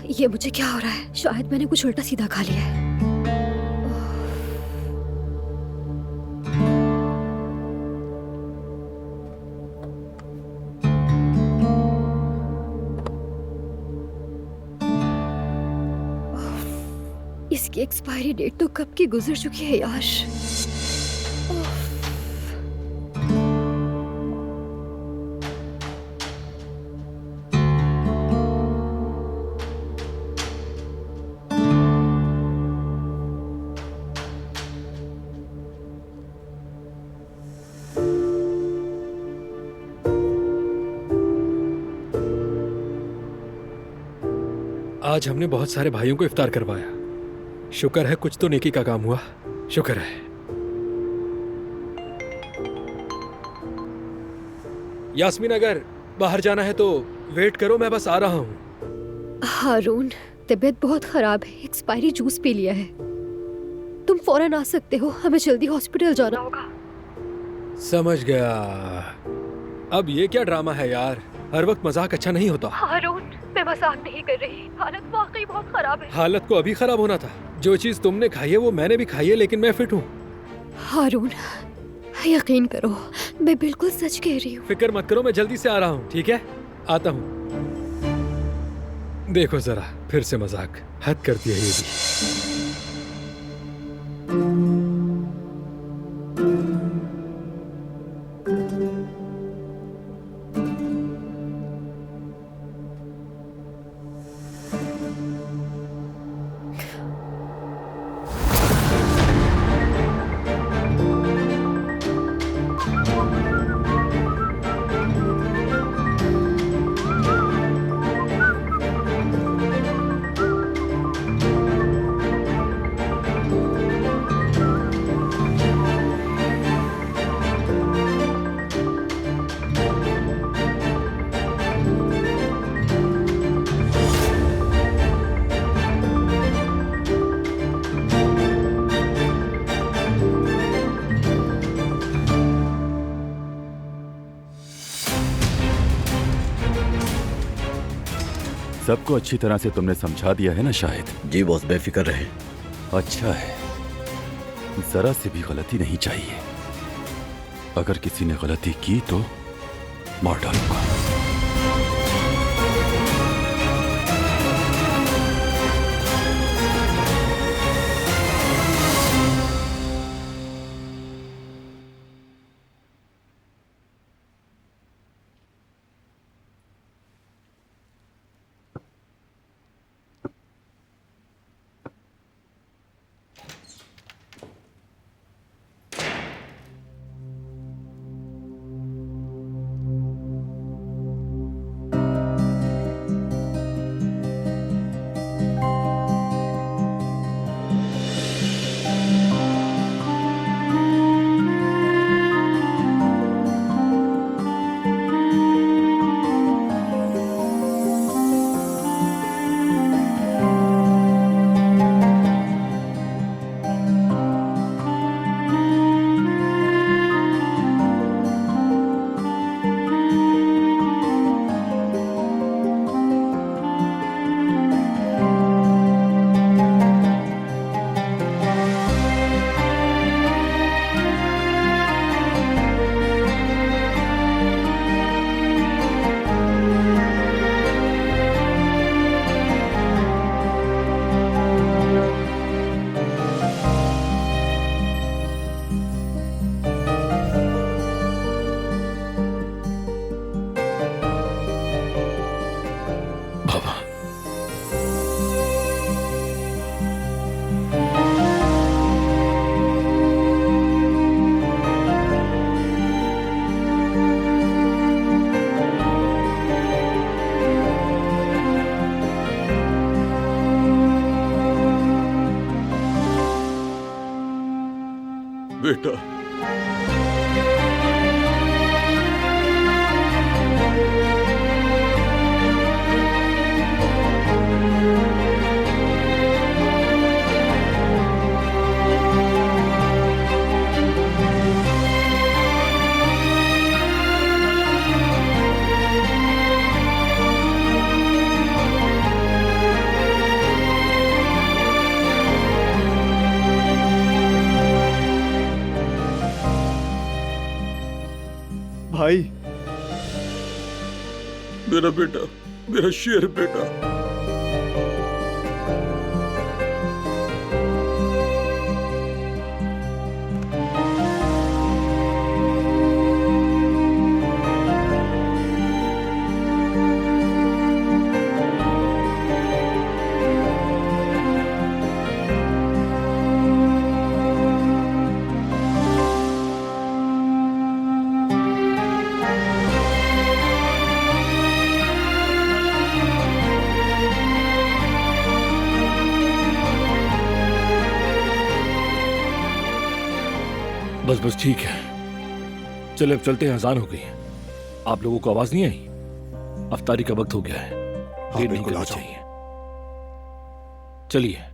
ये मुझे क्या हो रहा है? शायद मैंने कुछ उल्टा सीधा खा लिया है। इसकी एक्सपायरी डेट तो कब की गुजर चुकी है यार। आज हमने बहुत सारे भाइयों को इफ्तार करवाया। शुक्र है कुछ तो नेकी का काम हुआ। शुक्र है। यास्मीन, अगर बाहर जाना है तो वेट करो, मैं बस आ रहा हूँ। हारून, तबीयत बहुत खराब है, एक्सपायरी जूस पी लिया है। तुम फौरन आ सकते हो, हमें जल्दी हॉस्पिटल जाना होगा। समझ गया। अब ये क्या ड्रामा है यार, हर वक्त मजाक अच्छा नहीं होता। हारून, मैं मजाक नहीं कर रही, हालत वाकई बहुत खराब है। हालत को अभी खराब होना था। जो चीज तुमने खाई है वो मैंने भी खाई है, लेकिन मैं फिट हूँ। हारून, यकीन करो, मैं बिल्कुल सच कह रही हूँ। फिक्र मत करो, मैं जल्दी से आ रहा हूँ। ठीक है, आता हूँ। देखो जरा, फिर से मजाक, हद करती है ये भी। सबको अच्छी तरह से तुमने समझा दिया है ना शाहिद? जी बॉस, बेफिक्र रहे। अच्छा है, जरा से भी गलती नहीं चाहिए। अगर किसी ने गलती की तो मार डालूंगा। बेटा, मेरा बेटा, मेरा शेर बेटा। बस बस ठीक है, चले अब चलते हैं, अजान हो गई है। आप लोगों को आवाज नहीं आई? अफ्तारी का वक्त हो गया है, देर नहीं बिल्कुल, आ करनी जाओ। चाहिए। चलिए।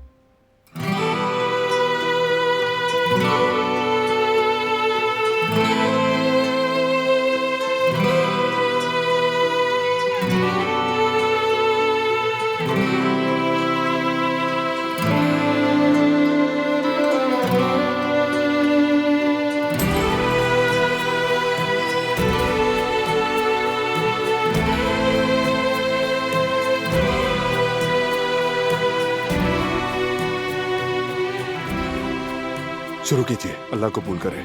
शुरू कीजिए, अल्लाह कबूल करे।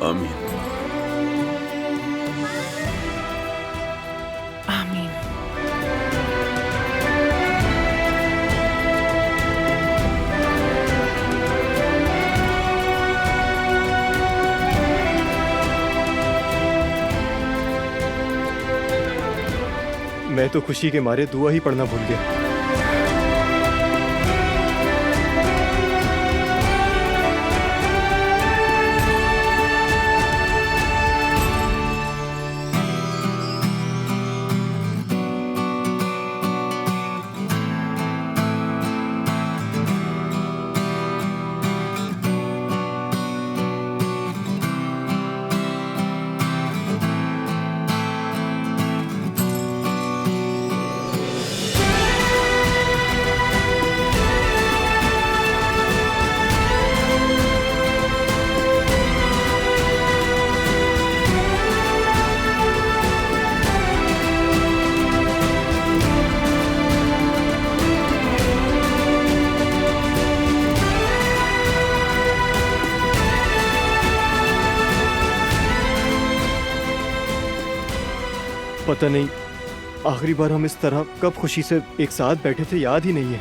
आमीन। आमीन। मैं तो खुशी के मारे दुआ ही पढ़ना भूल गया। पता नहीं आखिरी बार हम इस तरह कब खुशी से एक साथ बैठे थे, याद ही नहीं है।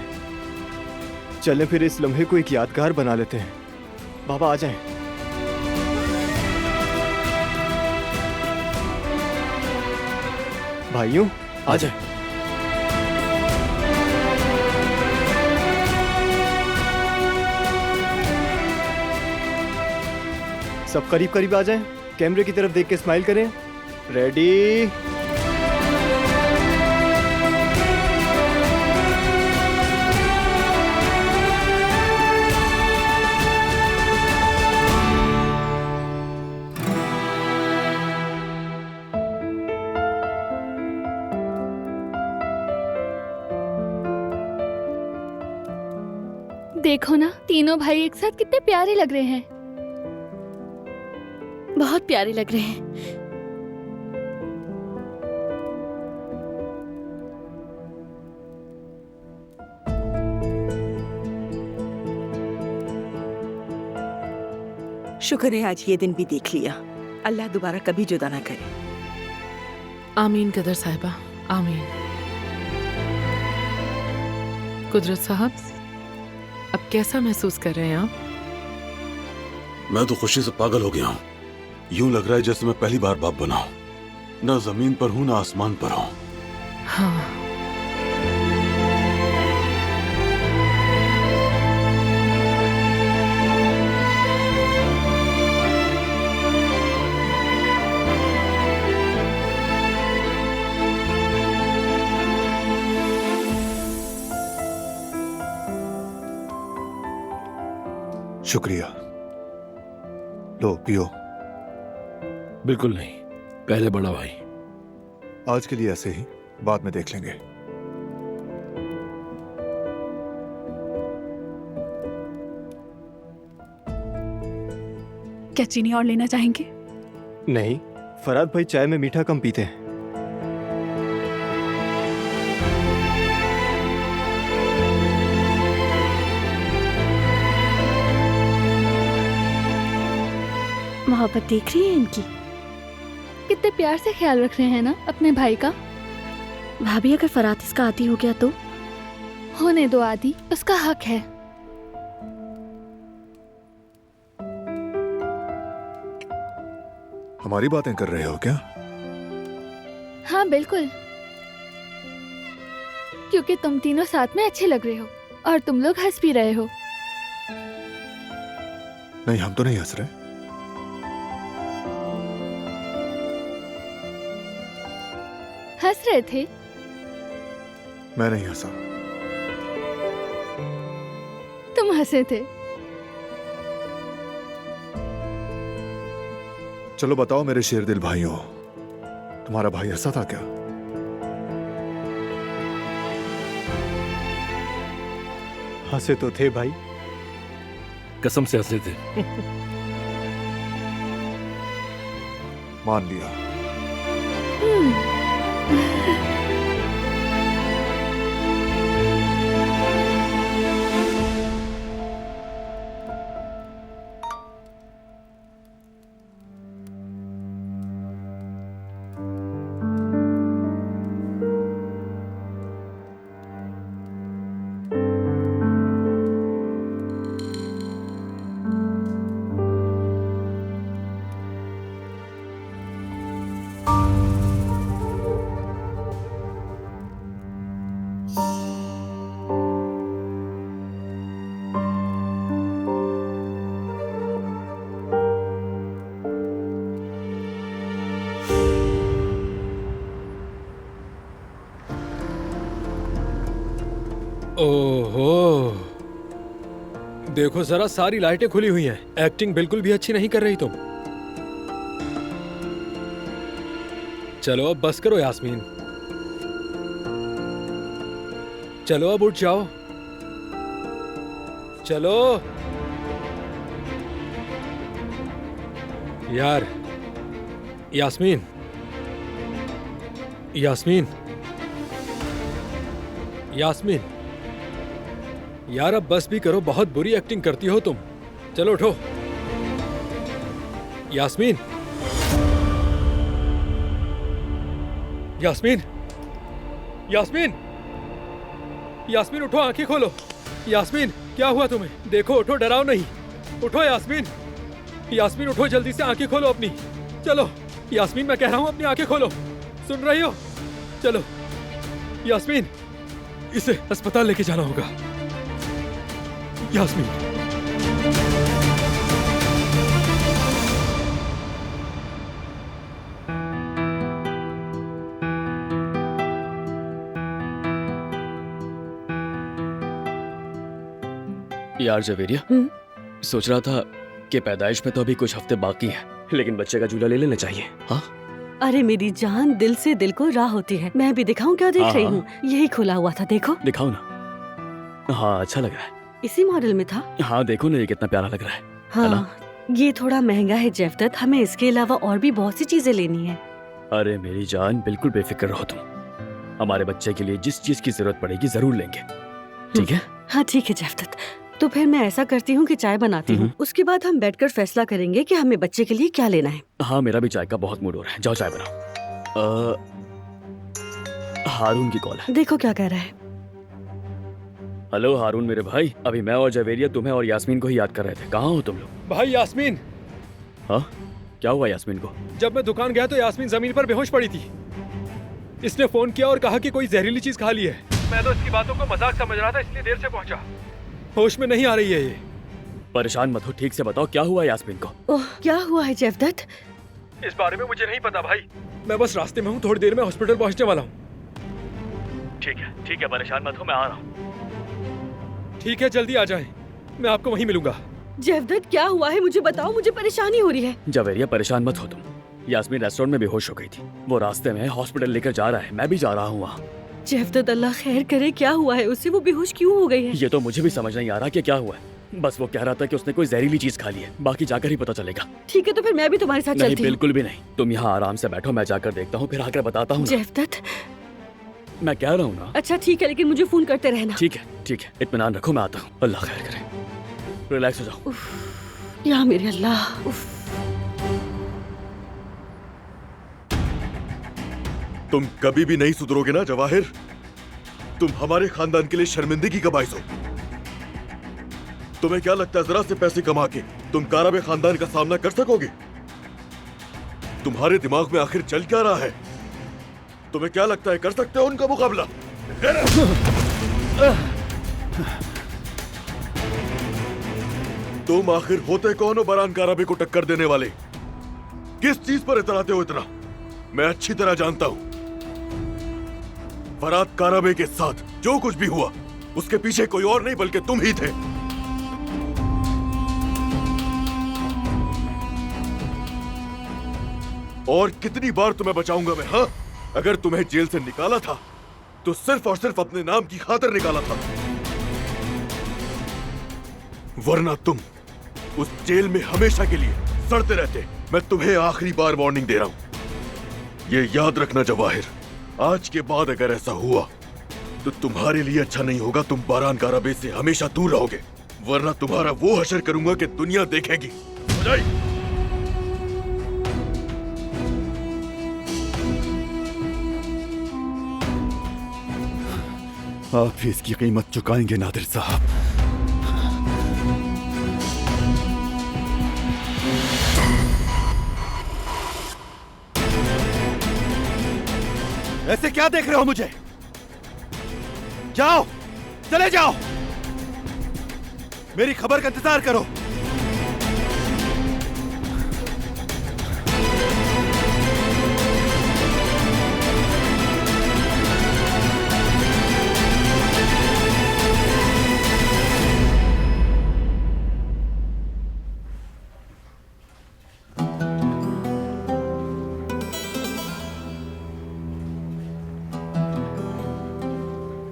चलें फिर इस लम्हे को एक यादगार बना लेते हैं। बाबा आ जाएं। भाइयों आ जाएं। सब करीब करीब आ जाएं। कैमरे की तरफ देख के स्माइल करें। रेडी। देखो ना, तीनों भाई एक साथ कितने प्यारे लग रहे हैं। बहुत प्यारे लग रहे हैं। शुक्र है आज ये दिन भी देख लिया। अल्लाह दोबारा कभी जुदा ना करे। आमीन कदर साहिबा, आमीन। कुदरत साहब, अब कैसा महसूस कर रहे हैं आप? मैं तो खुशी से पागल हो गया हूँ। यूं लग रहा है जैसे मैं पहली बार बाप बना हूं। ना जमीन पर हूं, ना आसमान पर हूं। हाँ, शुक्रिया। लो पियो। बिल्कुल नहीं, पहले बड़ा भाई। आज के लिए ऐसे ही, बाद में देख लेंगे। क्या चीनी और लेना चाहेंगे? नहीं, फराद भाई चाय में मीठा कम पीते हैं। मोहब्बत देख रही है इनकी। कितने प्यार से ख्याल रख रहे हैं ना अपने भाई का। भाभी अगर फरात इसका आदी हो गया तो? होने दो आदि, उसका हक है। हमारी बातें कर रहे हो क्या? हाँ बिल्कुल, क्योंकि तुम तीनों साथ में अच्छे लग रहे हो और तुम लोग हंस भी रहे हो। नहीं, हम तो नहीं हंस रहे। हंस रहे थे? मैं नहीं हंसा। तुम हंसे थे। चलो बताओ मेरे शेर दिल भाइयों, तुम्हारा भाई हंसा था क्या? हंसे तो थे भाई। कसम से हंसे थे। मान लिया। ओहो, देखो जरा, सारी लाइटें खुली हुई हैं। एक्टिंग बिल्कुल भी अच्छी नहीं कर रही तुम। चलो अब बस करो यास्मीन, चलो अब उठ जाओ, चलो यार। यास्मीन, यास्मीन, यास्मीन, यार अब बस भी करो, बहुत बुरी एक्टिंग करती हो तुम। चलो उठो। यास्मीन, यास्मीन, यास्मीन, यास्मीन उठो, आंखें खोलो। यास्मीन, क्या हुआ तुम्हें? देखो, उठो, डराओ नहीं। उठो यास्मीन, यास्मीन उठो, जल्दी से आंखें खोलो अपनी। चलो यास्मीन, मैं कह रहा हूं अपनी आंखें खोलो। सुन रही हो? चलो यास्मीन, इसे अस्पताल लेके जाना होगा। यास्मीन, यार जवेरिया, सोच रहा था कि पैदाइश में तो अभी कुछ हफ्ते बाकी हैं, लेकिन बच्चे का झूला ले लेना चाहिए। हाँ, अरे मेरी जान, दिल से दिल को राह होती है। मैं भी दिखाऊं क्या देख रही हूँ? यही खुला हुआ था, देखो। दिखाओ ना। हाँ, अच्छा लग रहा है। इसी मॉडल में था। हाँ देखो ना, ये कितना प्यारा लग रहा है। हाँ, ये थोड़ा महंगा है जेवदत, हमें इसके अलावा और भी बहुत सी चीजें लेनी है। अरे मेरी जान, बिल्कुल बेफिक्र रहो तुम। हमारे बच्चे के लिए जिस चीज की जरूरत पड़ेगी जरूर लेंगे, ठीक है? हाँ ठीक है जेवदत, तो फिर मैं ऐसा करती हूँ कि चाय बनाती हूँ, उसके बाद हम बैठकर फैसला करेंगे कि हमें बच्चे के लिए क्या लेना है। हाँ, मेरा भी चाय का बहुत मूड हो रहा है। जाओ चाय बनाओ। हारून की कॉल है, देखो क्या कह रहा है। हेलो हारून मेरे भाई, अभी मैं और जवेरिया तुम्हें और यास्मीन को ही याद कर रहे थे। कहाँ हो तुम लोग? भाई यास्मीन। हाँ, क्या हुआ यास्मीन को? जब मैं दुकान गया तो यास्मीन जमीन पर बेहोश पड़ी थी। इसने फोन किया और कहा कि कोई जहरीली चीज खा ली है। मैं तो इसकी बातों को मजाक समझ रहा था, इसलिए देर से पहुंचा। होश में नहीं आ रही है ये। परेशान मत हो, ठीक से बताओ क्या हुआ यास्मीन को? ओह, क्या हुआ है जेवदत? इस बारे में मुझे नहीं पता भाई, मैं बस रास्ते में हूँ, थोड़ी देर में हॉस्पिटल पहुंचने वाला हूँ। ठीक है, परेशान मत हो, मैं आ रहा हूँ। ठीक है, जल्दी आ जाएं, मैं आपको वहीं मिलूंगा। जेवदत क्या हुआ है, मुझे बताओ, मुझे परेशानी हो रही है। जवेरिया परेशान मत हो तुम। यास्मीन रेस्टोरेंट में बेहोश हो गई थी, वो रास्ते में हॉस्पिटल लेकर जा रहा है, मैं भी जा रहा हूँ वहाँ। जेवदत अल्लाह खैर करे, क्या हुआ है उससे? वो बेहोश क्यों हो गई है? ये तो मुझे भी समझ नहीं आ रहा कि क्या हुआ है। बस वो कह रहा था कि उसने कोई जहरीली चीज खा ली है, बाकी जाकर ही पता चलेगा। ठीक है, तो फिर मैं भी तुम्हारे साथ नहीं, चलती हूँ। बिल्कुल भी नहीं, तुम यहाँ आराम से बैठो, मैं जाकर देखता हूँ, फिर आकर बताता हूँ। जेवदत, मैं कह रहा हूँ ना। अच्छा ठीक है, लेकिन मुझे फोन करते रहना। ठीक है, इत्मीनान रखो, मैं आता हूँ। अल्लाह खैर करे, रिलैक्स हो जाओ। या मेरे अल्लाह। तुम कभी भी नहीं सुधरोगे ना जवाहिर। तुम हमारे खानदान के लिए शर्मिंदगी का बाइस हो। तुम्हें क्या लगता है जरा से पैसे कमा के तुम काराबे खानदान का सामना कर सकोगे? तुम्हारे दिमाग में आखिर चल क्या रहा है? तुम्हें क्या लगता है कर सकते हो उनका मुकाबला? तुम आखिर होते कौन हो बरान काराबे को टक्कर देने वाले? किस चीज पर इतराते हो इतना? मैं अच्छी तरह जानता हूं। फरात काराबे के साथ जो कुछ भी हुआ उसके पीछे कोई और नहीं बल्कि तुम ही थे। और कितनी बार तुम्हें बचाऊंगा मैं? हाँ, अगर तुम्हें जेल से निकाला था तो सिर्फ और सिर्फ अपने नाम की खातिर निकाला था, वरना तुम उस जेल में हमेशा के लिए सड़ते रहते। मैं तुम्हें आखिरी बार वार्निंग दे रहा हूं, ये याद रखना जवाहिर, आज के बाद अगर ऐसा हुआ तो तुम्हारे लिए अच्छा नहीं होगा। तुम बारान काराबे से हमेशा दूर रहोगे, वरना तुम्हारा वो हशर करूंगा कि दुनिया देखेगी। समझाई? आप भी इसकी कीमत चुकाएंगे नादिर साहब। ऐसे क्या देख रहे हो मुझे? जाओ, चले जाओ, मेरी खबर का इंतजार करो।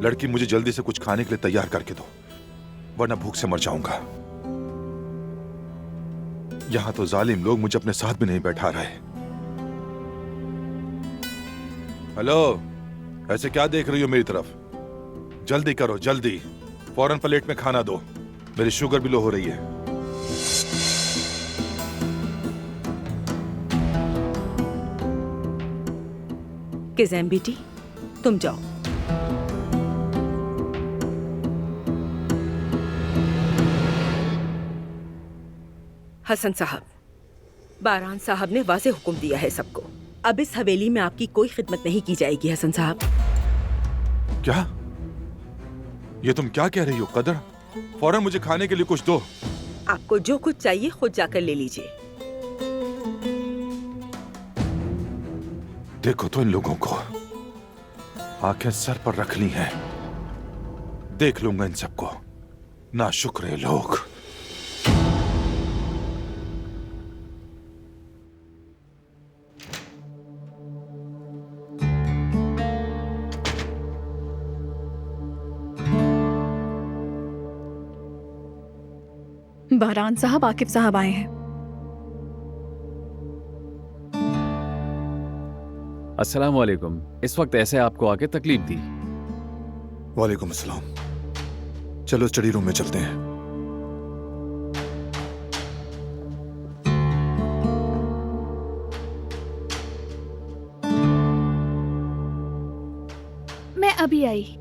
लड़की, मुझे जल्दी से कुछ खाने के लिए तैयार करके दो, वरना भूख से मर जाऊंगा। यहां तो जालिम लोग मुझे अपने साथ भी नहीं बैठा रहे। हेलो, ऐसे क्या देख रही हो मेरी तरफ? जल्दी करो, जल्दी, फौरन प्लेट में खाना दो, मेरी शुगर भी लो हो रही है। किज़ैम बेटी, तुम जाओ। हसन साहब, बारान साहब ने वाज़े हुक्म दिया है सबको, अब इस हवेली में आपकी कोई खिदमत नहीं की जाएगी। हसन साहब, क्या? ये तुम क्या कह रही हो कदर? फौरन मुझे खाने के लिए कुछ दो। आपको जो कुछ चाहिए खुद जाकर ले लीजिए। देखो तो इन लोगों को, आंखें सर पर रख ली हैं। देख लूंगा इन सबको, ना शुक्र लोग। बहरान साहब, आकिब साहब आए हैं। अस्सलाम वालेकुम। इस वक्त ऐसे आपको आके तकलीफ दी? वालेकुम अस्सलाम। चलो स्टडी रूम में चलते हैं। मैं अभी आई।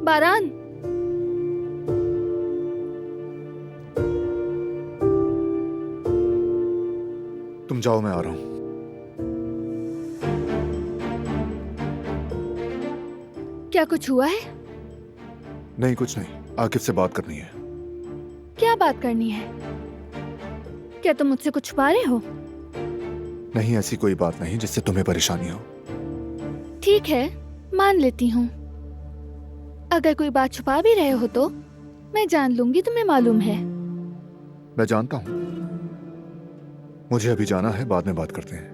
बारान, तुम जाओ, मैं आ रहा हूं। क्या कुछ हुआ है? नहीं, कुछ नहीं, आकिब से बात करनी है। क्या बात करनी है? क्या तुम मुझसे कुछ छुपा रहे हो? नहीं, ऐसी कोई बात नहीं जिससे तुम्हें परेशानी हो। ठीक है, मान लेती हूँ। अगर कोई बात छुपा भी रहे हो तो मैं जान लूंगी, तुम्हें मालूम है। मैं जानता हूं, मुझे अभी जाना है, बाद में बात करते हैं।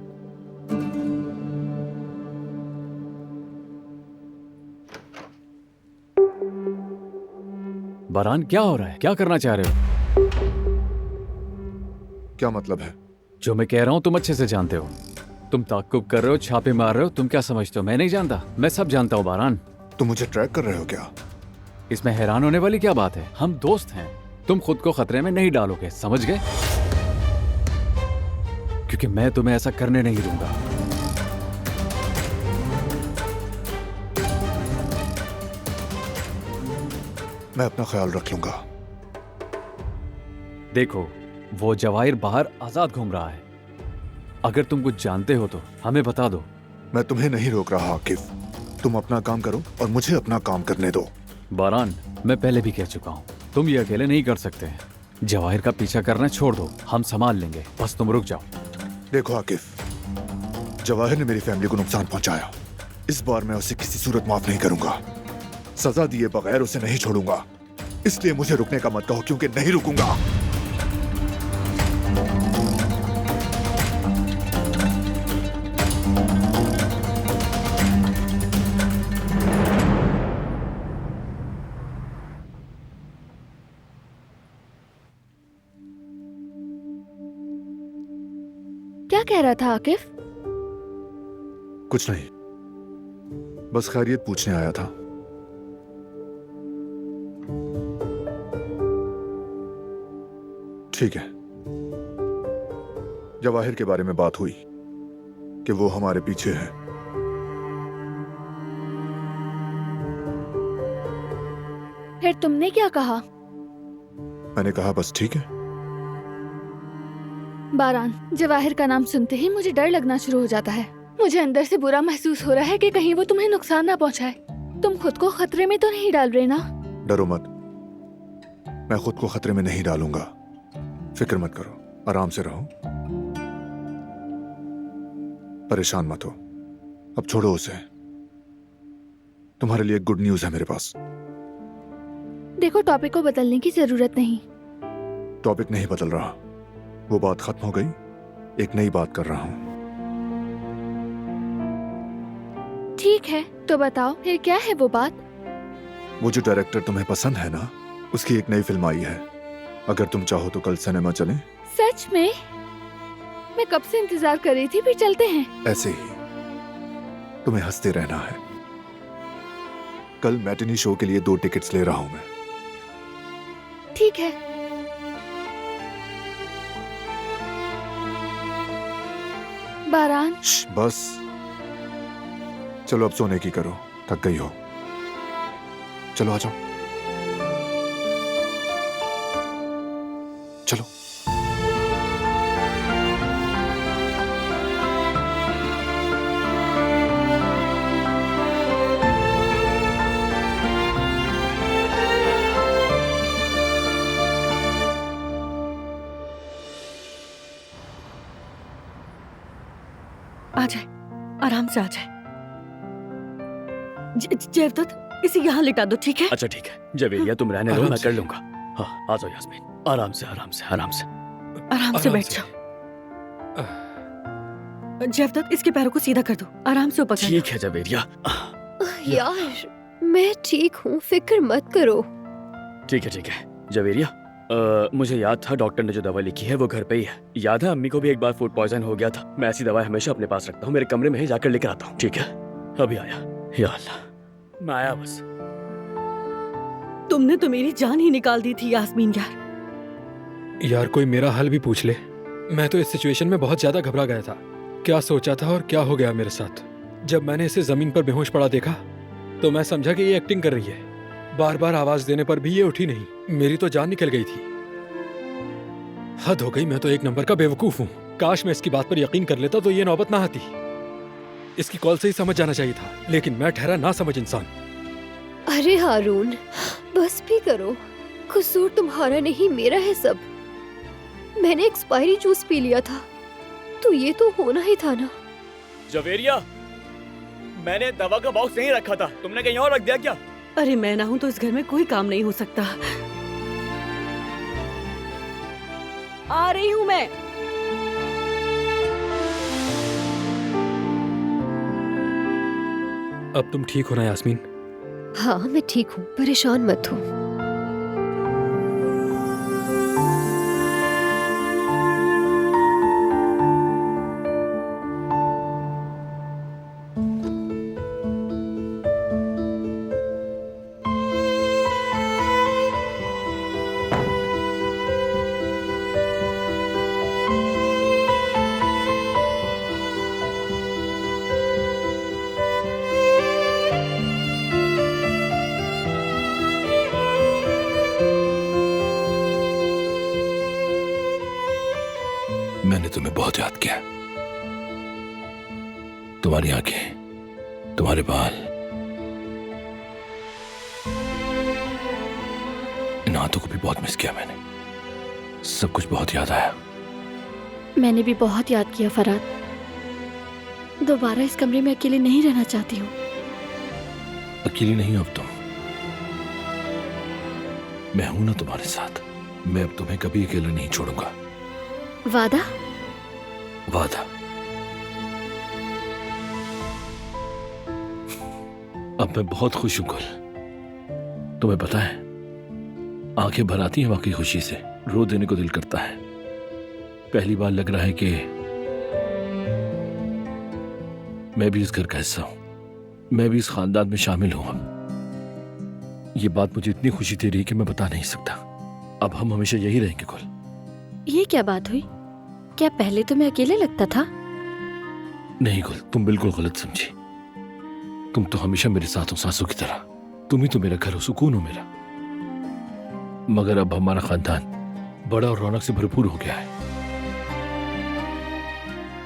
बारान, क्या हो रहा है? क्या करना चाह रहे हो? क्या मतलब है? जो मैं कह रहा हूं तुम अच्छे से जानते हो। तुम ताक्कुब कर रहे हो, छापे मार रहे हो, तुम क्या समझते हो मैं नहीं जानता? मैं सब जानता हूं बारान। तुम मुझे ट्रैक कर रहे हो क्या? इसमें हैरान होने वाली क्या बात है? हम दोस्त हैं, तुम खुद को खतरे में नहीं डालोगे, समझ गए? क्योंकि मैं तुम्हें ऐसा करने नहीं दूंगा। मैं अपना ख्याल रख लूंगा। देखो, वो जवाहिर बाहर आजाद घूम रहा है। अगर तुम कुछ जानते हो तो हमें बता दो। मैं तुम्हें नहीं रोक रहा आकिफ, तुम अपना काम करो और मुझे अपना काम करने दो। बारान, मैं पहले भी कह चुका हूँ, तुम ये अकेले नहीं कर सकते। जवाहिर का पीछा करना छोड़ दो, हम संभाल लेंगे, बस तुम रुक जाओ। देखो आकिफ, जवाहिर ने मेरी फैमिली को नुकसान पहुंचाया। इस बार मैं उसे किसी सूरत माफ नहीं करूंगा। सजा दिए बगैर उसे नहीं छोड़ूंगा। इसलिए मुझे रुकने का मत कहो, क्योंकि नहीं रुकूंगा। क्या कह रहा था आकिफ? कुछ नहीं, बस खैरियत पूछने आया था। ठीक है, जवाहिर के बारे में बात हुई कि वो हमारे पीछे है। फिर तुमने क्या कहा? मैंने कहा बस ठीक है। बारान, जवाहिर का नाम सुनते ही मुझे डर लगना शुरू हो जाता है। मुझे अंदर से बुरा महसूस हो रहा है कि कहीं वो तुम्हें नुकसान ना पहुंचाए। तुम खुद को खतरे में तो नहीं डाल रहे ना? डरो मत, मैं खुद को खतरे में नहीं डालूंगा। फिक्र मत करो, आराम से रहो, परेशान मत हो। अब छोड़ो उसे। तुम्हारे लिए गुड न्यूज है मेरे पास। देखो, टॉपिक को बदलने की जरूरत नहीं। टॉपिक नहीं बदल रहा, वो बात खत्म हो गई, एक नई बात कर रहा हूं। ठीक है, तो बताओ फिर क्या है वो बात? वो जो डायरेक्टर तुम्हें पसंद है ना, उसकी एक नई फिल्म आई है। अगर तुम चाहो तो कल सिनेमा चलें। सच में? मैं कब से इंतजार कर रही थी, फिर चलते हैं। ऐसे ही तुम्हें हंसते रहना है। कल मैटिनी शो के लिए 2 टिकट्स ले रहा हूं मैं। ठीक है। बारान, बस चलो अब सोने की करो, थक गई हो। चलो आ जाओ, चलो। आ जाए, आराम से आ जाए। जयवदत्त, इसे यहाँ लिटा दो, ठीक है? अच्छा ठीक है, जवेरिया तुम रहने दो, मैं कर लूंगा। हाँ, आ जाओ यास्मीन, आराम से आराम से आराम से आराम से बैठ जाओ। जयवदत्त, इसके पैरों को सीधा कर दो, आराम से ऊपर। ठीक है जवेरिया। यार, मैं ठीक हूँ, फिक्र मत करो। ठीक है जवेरिया, मुझे याद था डॉक्टर ने जो दवा लिखी है वो घर पे ही है। याद है अम्मी को भी एक बार फूड पॉइजन हो गया था। मैं ऐसी दवा हमेशा अपने पास रखता हूँ, मेरे कमरे में ही जाकर लेकर आता हूँ। ठीक है, अभी आया। या अल्लाह, मैं आया बस। तुमने तो मेरी जान ही निकाल दी थी यास्मीन यार कोई मेरा हाल भी पूछ ले। मैं तो इस सिचुएशन में बहुत ज्यादा घबरा गया था। क्या सोचा था और क्या हो गया मेरे साथ। जब मैंने इसे जमीन पर बेहोश पड़ा देखा तो मैं समझा कि ये एक्टिंग कर रही है। बार बार आवाज देने पर भी ये उठी नहीं। मेरी तो जान निकल गई थी। हद हो गई, मैं तो एक नंबर का बेवकूफ हूँ। काश मैं इसकी बात पर यकीन कर लेता तो ये नौबत ना आती। इसकी कॉल से ही समझ जाना चाहिए था, लेकिन मैं ठहरा ना समझ इंसान। अरे हारून, बस भी करो। कसूर तुम्हारा नहीं, मेरा है सब। मैंने एक्सपायरी जूस पी लिया था, तो ये तो होना ही था ना। जवेरिया, मैंने दवा का बॉक्स नहीं रखा था, तुमने कहीं और रख दिया क्या? अरे मैं ना हूं तो इस घर में कोई काम नहीं हो सकता। आ रही हूं मैं। अब तुम ठीक हो ना यास्मीन? हाँ मैं ठीक हूँ, परेशान मत हो। बहुत याद किया। तुम्हारी आंखें, तुम्हारे बाल, इन हाथों को भी बहुत मिस किया मैंने। सब कुछ बहुत याद आया। मैंने भी बहुत याद किया फरहाद। दोबारा इस कमरे में अकेले नहीं रहना चाहती हूँ। अकेली नहीं हो अब तुम, मैं हूं ना तुम्हारे साथ। मैं अब तुम्हें कभी अकेला नहीं छोड़ूंगा। वादा? वादा। अब मैं बहुत खुश हूं गुल। तुम्हें पता है, आंखें भर आती हैं वाकई खुशी से, रो देने को दिल करता है। पहली बार लग रहा है कि मैं भी इस घर का हिस्सा हूं, मैं भी इस खानदान में शामिल हूं। अब ये बात मुझे इतनी खुशी दे रही है कि मैं बता नहीं सकता। अब हम हमेशा यही रहेंगे गुल। ये क्या बात हुई? क्या पहले तुम्हें अकेले लगता था? नहीं गुल, तुम बिल्कुल गलत समझी। तुम तो हमेशा मेरे साथ हो, सांसों की तरह। तुम ही तो मेरा घर हो, सुकून हो मेरा। मगर अब हमारा खानदान बड़ा और रौनक से भरपूर हो गया है।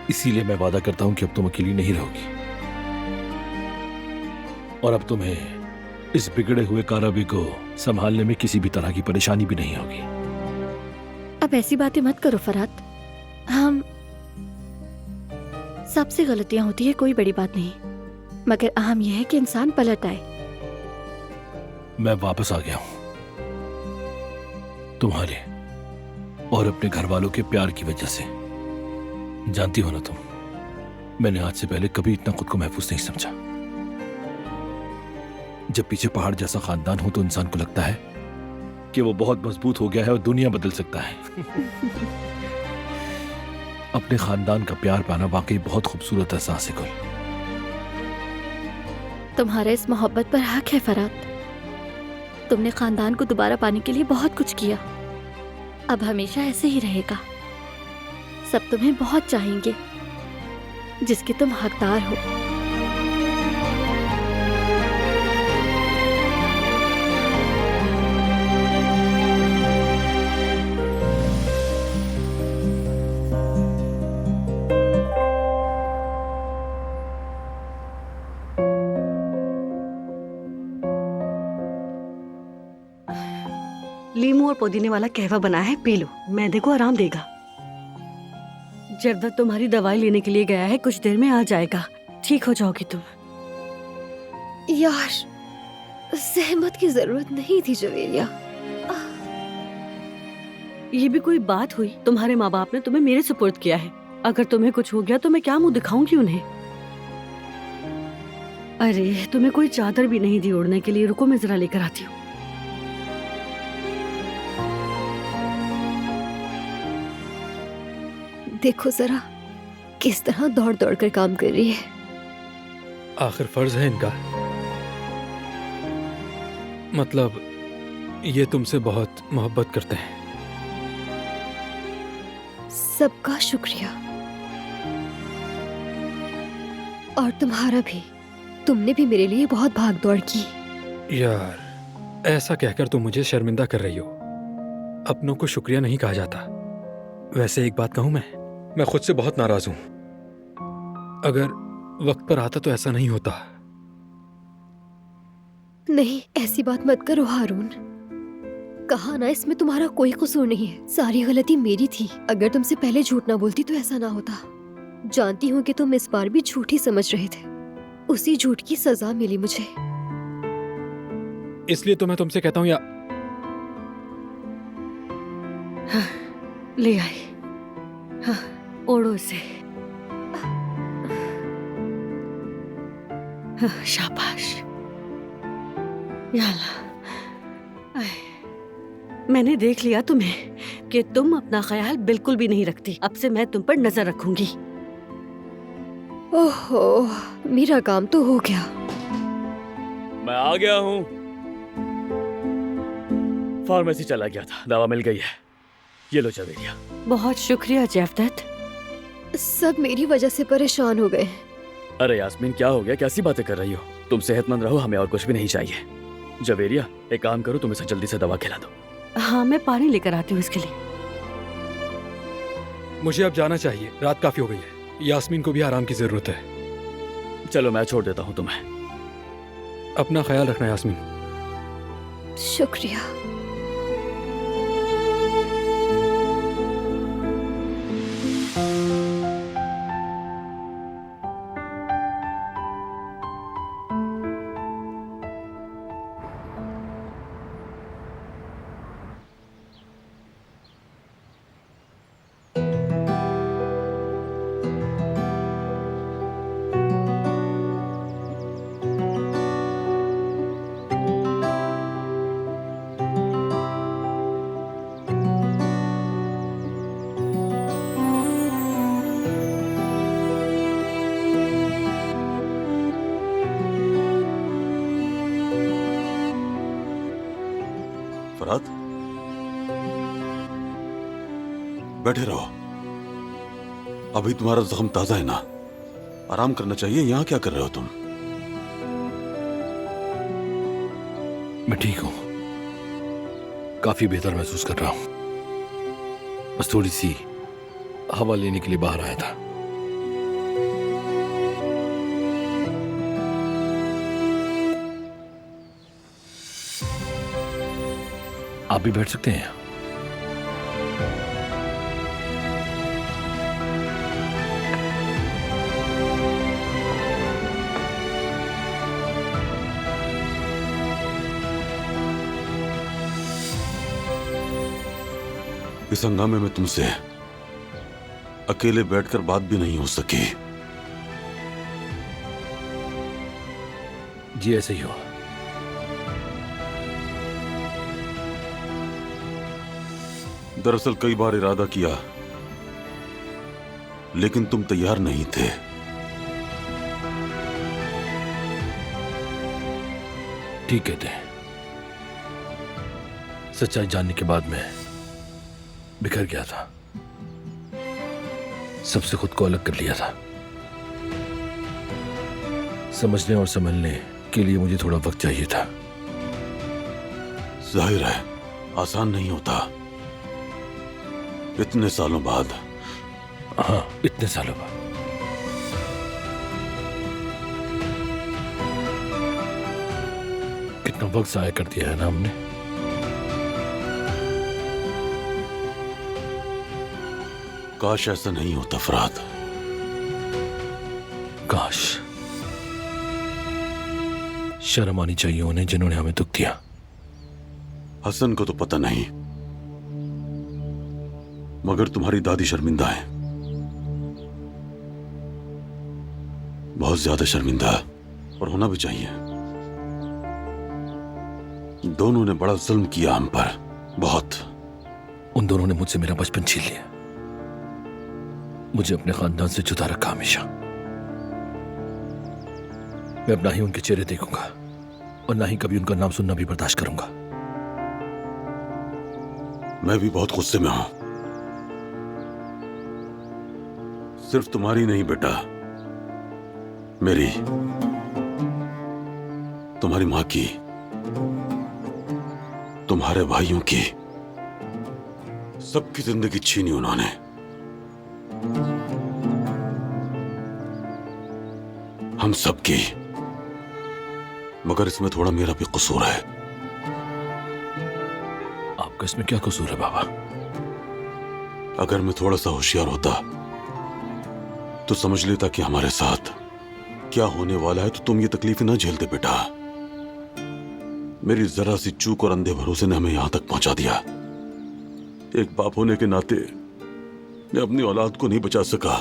इसीलिए मैं वादा करता हूं कि अब तुम अकेली नहीं रहोगी, और अब तुम्हें इस बिगड़े हुए काराबी को संभालने में किसी भी तरह की परेशानी भी नहीं होगी। अब ऐसी बातें मत करो फरहाद। हम सबसे गलतियां होती है, कोई बड़ी बात नहीं, मगर अहम यह है कि इंसान पलट आए। मैं वापस आ गया हूं तुम्हारे और अपने घर वालों के प्यार की वजह से। जानती हो ना तुम, मैंने आज से पहले कभी इतना खुद को महफूज नहीं समझा। जब पीछे पहाड़ जैसा खानदान हो तो इंसान को लगता है कि वो बहुत मजबूत हो गया है और दुनिया बदल सकता है। अपने खानदान का प्यार पाना वाकई बहुत खूबसूरत एहसास है गुल। तुम्हारे इस मोहब्बत पर हक है फरहाद। तुमने खानदान को दोबारा पाने के लिए बहुत कुछ किया। अब हमेशा ऐसे ही रहेगा। सब तुम्हें बहुत चाहेंगे, जिसके तुम हकदार हो। लीमू और पुदीने वाला कहवा बना है, पी लो, मैदे को आराम देगा। जर्दा तुम्हारी दवाई लेने के लिए गया है, कुछ देर में आ जाएगा। ठीक हो जाओगी तुम। यार, सहमत की जरूरत नहीं थी जवेरिया। ये भी कोई बात हुई? तुम्हारे माँ बाप ने तुम्हें मेरे सुपुर्द किया है। अगर तुम्हें कुछ हो गया तो मैं क्या मुंह दिखाऊंगी उन्हें? अरे, तुम्हें कोई चादर भी नहीं दी ओढ़ने के लिए। रुको, मैं जरा लेकर आती हूँ। देखो जरा किस तरह दौड़ दौड़ कर काम कर रही है। आखिर फर्ज है इनका। मतलब ये तुमसे बहुत मोहब्बत करते हैं। सबका शुक्रिया, और तुम्हारा भी। तुमने भी मेरे लिए बहुत भाग दौड़ की। यार, ऐसा कहकर तुम मुझे शर्मिंदा कर रही हो। अपनों को शुक्रिया नहीं कहा जाता। वैसे एक बात कहूं, मैं खुद से बहुत नाराज हूं। अगर वक्त पर आता तो ऐसा नहीं होता। नहीं, ऐसी बात मत करो हारून। कहा ना, इसमें तुम्हारा कोई कसूर नहीं है। सारी गलती मेरी थी। अगर तुमसे पहले झूठ ना बोलती तो ऐसा ना होता। जानती हूँ कि तुम इस बार भी झूठ ही समझ रहे थे। उसी झूठ की सजा मिली मुझे। इसलिए तो मैं तुमसे कहता हूँ या हाँ, ले आई। हाँ, ओढ़ो इसे। हाँ, शाबाश। या अल्लाह, मैंने देख लिया तुम्हें कि तुम अपना ख्याल बिल्कुल भी नहीं रखती। अब से मैं तुम पर नजर रखूंगी। ओहो, मेरा काम तो हो गया। मैं आ गया हूँ। फार्मेसी चला गया था, दवा मिल गई है। ये लो जवेरिया। बहुत शुक्रिया जेवदत। सब मेरी वजह से परेशान हो गए। अरे यास्मीन, क्या हो गया? कैसी बातें कर रही हो? तुम सेहतमंद रहो, हमें और कुछ भी नहीं चाहिए। जवेरिया, एक काम करो, तुम इसे जल्दी से दवा खिला दो। हाँ, मैं पानी लेकर आती हूँ इसके लिए। मुझे अब जाना चाहिए, रात काफी हो गई है। यास्मीन को भी आराम की जरूरत है। चलो मैं छोड़ देता हूँ तुम्हें। अपना ख्याल रखना यास्मीन। शुक्रिया। फराद, बैठे रहो। अभी तुम्हारा जख्म ताजा है ना, आराम करना चाहिए। यहाँ क्या कर रहे हो तुम? मैं ठीक हूँ, काफी बेहतर महसूस कर रहा हूँ। बस थोड़ी सी हवा लेने के लिए बाहर आया था। आप भी बैठ सकते हैं। इस हंगामे में तुमसे अकेले बैठकर बात भी नहीं हो सकी। जी ऐसे ही हो। दरअसल कई बार इरादा किया, लेकिन तुम तैयार नहीं थे। ठीक कहते हैं, सच्चाई जानने के बाद मैं बिखर गया था, सबसे खुद को अलग कर लिया था। समझने और संभलने के लिए मुझे थोड़ा वक्त चाहिए था। जाहिर है आसान नहीं होता, इतने सालों बाद। हाँ, इतने सालों बाद। कितना वक्त जाया कर दिया है ना हमने। काश ऐसा नहीं होता फराद। काश। शर्म आनी चाहिए उन्हें जिन्होंने हमें दुख दिया। हसन को तो पता नहीं, मगर तुम्हारी दादी शर्मिंदा है, बहुत ज्यादा शर्मिंदा, और होना भी चाहिए। दोनों ने बड़ा जुल्म किया हम पर, बहुत। उन दोनों ने मुझसे मेरा बचपन छीन लिया, मुझे अपने खानदान से जुदा रखा हमेशा। मैं अब ना ही उनके चेहरे देखूंगा और ना ही कभी उनका नाम सुनना भी बर्दाश्त करूंगा। मैं भी बहुत गुस्से में हूं, सिर्फ तुम्हारी नहीं बेटा, मेरी, तुम्हारी मां की, तुम्हारे भाइयों की, सबकी जिंदगी छीनी उन्होंने। हम सबकी, मगर इसमें थोड़ा मेरा भी कसूर है। आपका इसमें क्या कसूर है बाबा? अगर मैं थोड़ा सा होशियार होता तो समझ लेता कि हमारे साथ क्या होने वाला है, तो तुम ये तकलीफें ना झेलते बेटा। मेरी जरा सी चूक और अंधे भरोसे ने हमें यहां तक पहुंचा दिया। एक बाप होने के नाते मैं अपनी औलाद को नहीं बचा सका।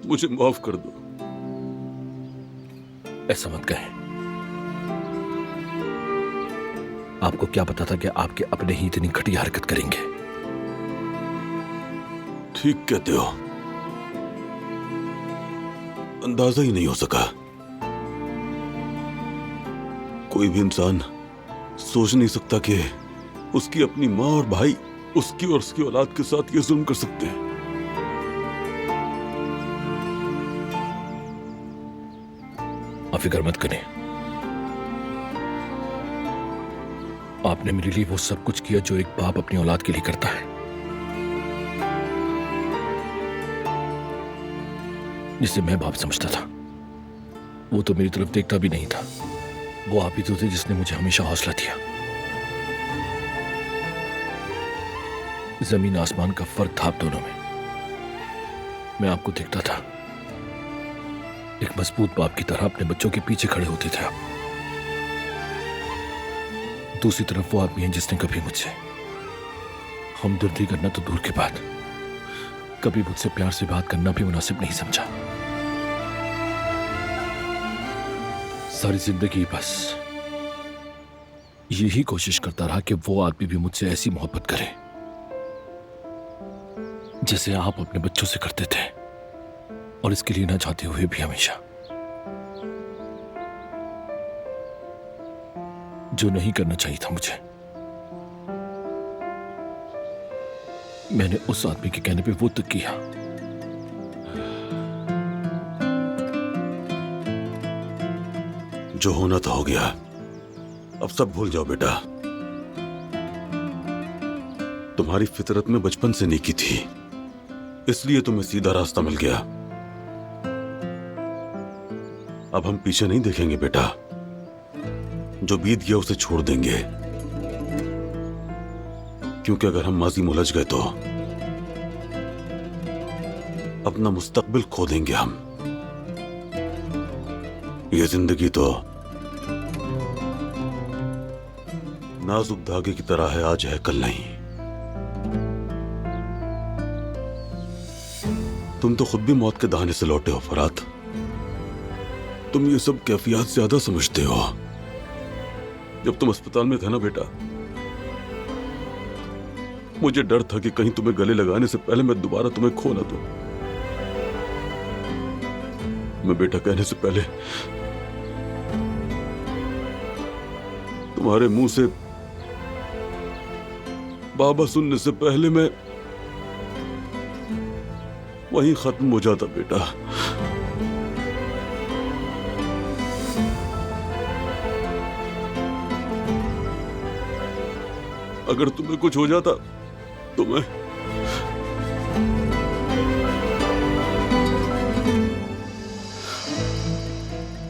मुझे माफ कर दो। ऐसा मत कहें। आपको क्या पता था कि आपके अपने ही इतनी घटिया हरकत करेंगे? ठीक कहते हो, अंदाजा ही नहीं हो सका। कोई भी इंसान सोच नहीं सकता कि उसकी अपनी माँ और भाई उसकी और उसकी औलाद के साथ ये जुल्म कर सकते हैं। आप फिक्र मत करें, आपने मेरे लिए वो सब कुछ किया जो एक बाप अपनी औलाद के लिए करता है। जिसे मैं बाप समझता था। वो तो मेरी तरफ देखता भी नहीं था। वो आप ही तो थे जिसने मुझे हमेशा हौसला दिया। जमीन आसमान का फर्क था आप दोनों में। मैं आपको देखता था, एक मजबूत बाप की तरह अपने बच्चों के पीछे खड़े होते थे आप। दूसरी तरफ वो आदमी है जिसने कभी मुझसे हमदर्दी करना तो दूर की बात, कभी मुझसे प्यार से बात करना भी मुनासिब नहीं समझा। सारी जिंदगी बस यही कोशिश करता रहा कि वो आदमी भी मुझसे ऐसी मोहब्बत करे जैसे आप अपने बच्चों से करते थे, और इसके लिए ना चाहते हुए भी हमेशा। जो नहीं करना चाहिए था मुझे, मैंने उस आदमी के कहने पे वो तक किया। जो होना था हो गया, अब सब भूल जाओ बेटा। तुम्हारी फितरत में बचपन से नेकी थी, इसलिए तुम्हें सीधा रास्ता मिल गया। अब हम पीछे नहीं देखेंगे बेटा, जो बीत गया उसे छोड़ देंगे, क्योंकि अगर हम माजी में उलझ गए तो अपना मुस्तकबिल खो देंगे हम। ये जिंदगी तो नाजुक धागे की तरह है, आज है कल नहीं। तुम तो खुद भी मौत के दहाने से लौटे हो फरात। तुम ये सब कैफियत ज्यादा समझते हो। जब तुम अस्पताल में थे ना बेटा, मुझे डर था कि कहीं तुम्हें गले लगाने से पहले मैं दोबारा तुम्हें खो ना दूं। मैं बेटा कहने से पहले तुम्हारे मुंह से बाबा सुनने से पहले मैं वहीं खत्म हो जाता बेटा। अगर तुम्हें कुछ हो जाता तो मैं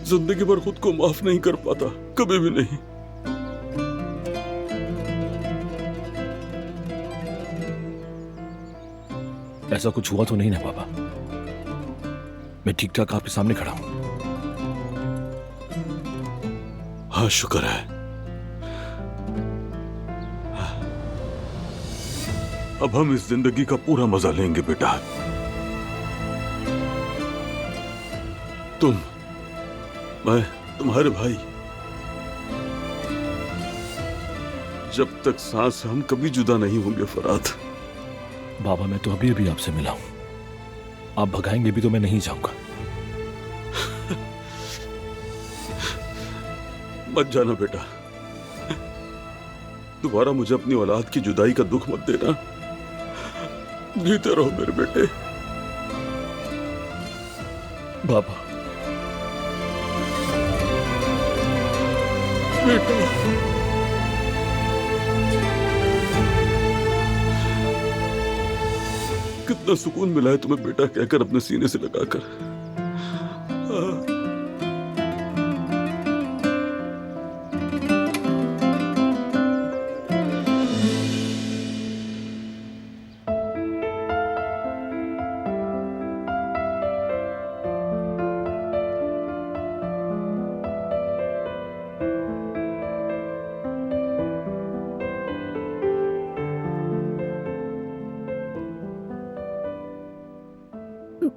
जिंदगी भर खुद को माफ नहीं कर पाता, कभी भी नहीं। ऐसा कुछ हुआ तो नहीं ना पापा? मैं ठीक ठाक आपके सामने खड़ा हूं। हाँ शुक्र है। अब हम इस जिंदगी का पूरा मजा लेंगे बेटा। तुम, मैं, तुम्हारे भाई, जब तक सांस हम कभी जुदा नहीं होंगे फरात। बाबा मैं तो अभी अभी आपसे मिला हूं, आप भगाएंगे भी तो मैं नहीं जाऊंगा। मत जाना बेटा, दोबारा मुझे अपनी औलाद की जुदाई का दुख मत देना। जीते रहो मेरे बेटे। बाबा बेटा, कितना सुकून मिला है तुम्हें बेटा कहकर अपने सीने से लगाकर।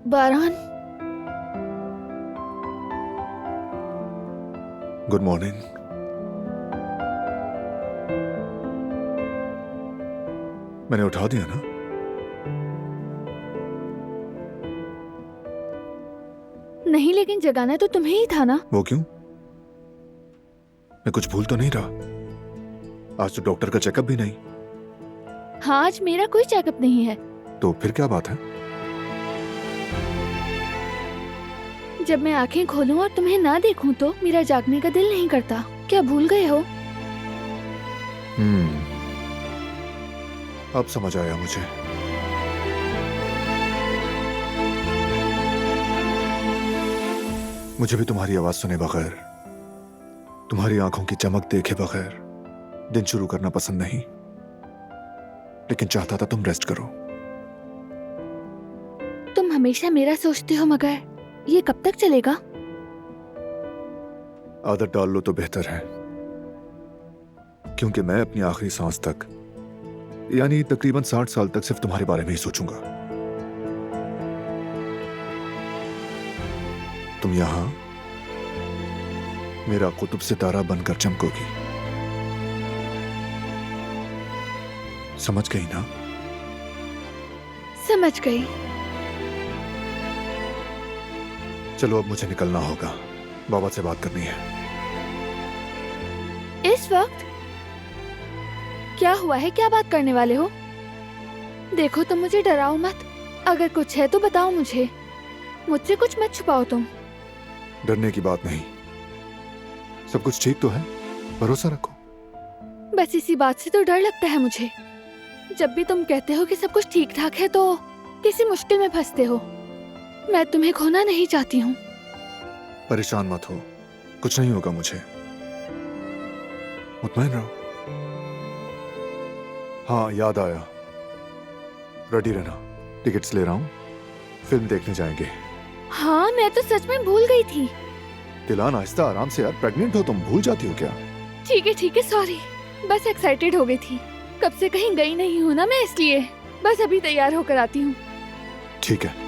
बारान, गुड मॉर्निंग। मैंने उठा दिया ना? नहीं लेकिन जगाना तो तुम्हें ही था ना। वो क्यों? मैं कुछ भूल तो नहीं रहा? आज तो डॉक्टर का चेकअप भी नहीं। हाँ आज मेरा कोई चेकअप नहीं है। तो फिर क्या बात है? जब मैं आंखें खोलूं और तुम्हें ना देखूं तो मेरा जागने का दिल नहीं करता। क्या भूल गए हो? अब समझ आया मुझे। मुझे भी तुम्हारी आवाज सुने बगैर, तुम्हारी आंखों की चमक देखे बगैर दिन शुरू करना पसंद नहीं, लेकिन चाहता था तुम रेस्ट करो। तुम हमेशा मेरा सोचते हो, मगर ये कब तक चलेगा? आदत डाल लो तो बेहतर है, क्योंकि मैं अपनी आखिरी सांस तक, यानी तकरीबन 60 साल तक सिर्फ तुम्हारे बारे में ही सोचूंगा। तुम यहां मेरा कुतुब सितारा बनकर चमकोगी। समझ गई ना? समझ गई। चलो अब मुझे निकलना होगा, बाबा से बात करनी है। इस वक्त? क्या हुआ है? क्या बात करने वाले हो? देखो तुम मुझे डराओ मत, अगर कुछ है तो बताओ मुझे, मुझसे कुछ मत छुपाओ तुम। डरने की बात नहीं, सब कुछ ठीक तो है, भरोसा रखो। बस इसी बात से तो डर लगता है मुझे। जब भी तुम कहते हो कि सब कुछ ठीक ठाक है तो किसी मुश्किल में फंसते हो। मैं तुम्हें खोना नहीं चाहती हूँ। परेशान मत हो, कुछ नहीं होगा मुझे, मुतमईन रहो। हाँ याद आया, रेडी रहना, टिकट्स ले रहा हूँ, फिल्म देखने जाएंगे। हाँ मैं तो सच में भूल गई थी। दिलान आहिस्ता, आराम से यार, प्रेग्नेंट हो तुम, भूल जाती हो क्या? ठीक है सॉरी, बस एक्साइटेड हो गई थी। कब से कहीं गई नहीं हूँ ना मैं, इसलिए बस अभी तैयार होकर आती हूँ। ठीक है।